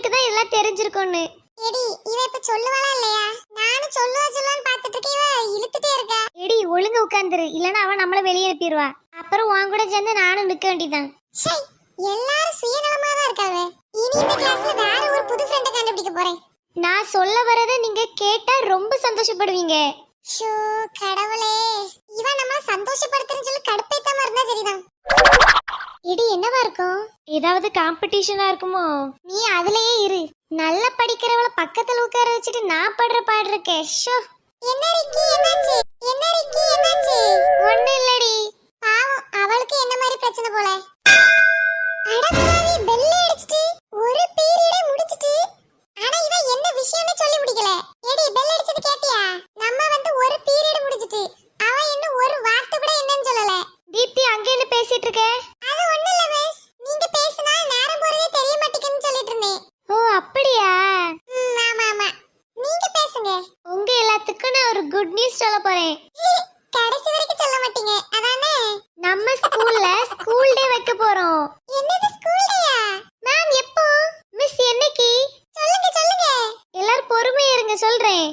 இவளுக்கு தான் எல்லாம் தெரிஞ்சிருக்கும்னு. எடி இவ இப்ப சொல்லுவாளா இல்லையா? நானும் சொல்லுவான்னு பார்த்துட்டு இருக்கேன், இவ இழுத்துட்டே இருக்கா. எடி ஒழுங்கா உட்கார்ந்துரு, இல்லனா அவ நம்மள வெளியே அனுப்பிடுவா. அப்புறம் உன் கூட சேர்ந்து நானும் நிக்க வேண்டியதான். சே, எல்லாரும் சுயநலமா தான் இருக்காங்க. இனி இந்த கிளாஸ்ல வேற ஒரு புது ஃப்ரெண்ட கண்டுபிடிக்க போறேன். நான் சொல்ல வரத நீங்க கேட்டா ரொம்ப சந்தோஷப்படுவீங்க. ஷோ கடவுளே, இவன் நம்ம சந்தோஷப்படுத்துறேன்னு சொல்லி கடுப்பேத்தாம இருந்தா சரிதான். எடி என்னவா இருக்கும்? ஏதாவது காம்படிஷனா இருக்குமோ? நீ அதுலயே இரு. நல்லா படிக்கிறவள பக்கத்துல உட்கார வச்சுட்டு நான் படுற பாடு இருக்கே. ஷோ. என்ன ரிக்கி என்னாச்சு? என்ன ரிக்கி என்னாச்சு? ஒண்ணு இல்லடி. பாவம், அவளுக்கு என்ன மாதிரி பிரச்சனை போல. அடப்பாவி, பெல் அடிச்சிட்டு ஒரு பீரியடே முடிச்சிட்டு. ஆனா இவ என்ன விஷயம்னு சொல்லி முடிக்கல. ஏடி பெல் அடிச்சது கேட்டியா? நம்ம வந்து ஒரு பீரியட் முடிச்சிட்டு அவ இன்னும் ஒரு வார்த்தை கூட என்னன்னு சொல்லல. தீப்தி அங்க என்ன பேசிட்டு இருக்க? அது ஒண்ணு இல்ல மிஸ், நீங்க பேசினா நேரம் போறதே தெரிய மாட்டேங்குதுன்னு சொல்லிட்டு இருந்தேன். ஓ அப்படியா? ஆமா ஆமா, நீங்க பேசுங்க. உங்க எல்லாத்துக்கும் நான் ஒரு குட் நியூஸ் சொல்ல போறேன். கடைசி வரைக்கும் சொல்ல மாட்டீங்க அதானே? நம்ம ஸ்கூல்ல ஸ்கூல் டே வைக்க போறோம். என்னது ஸ்கூல் டேயா? மேம் எப்போ? மிஸ் என்னைக்கு? சொல்லுங்க சொல்லுங்க. எல்லாரும் பொறுமையா இருங்க, சொல்றேன்.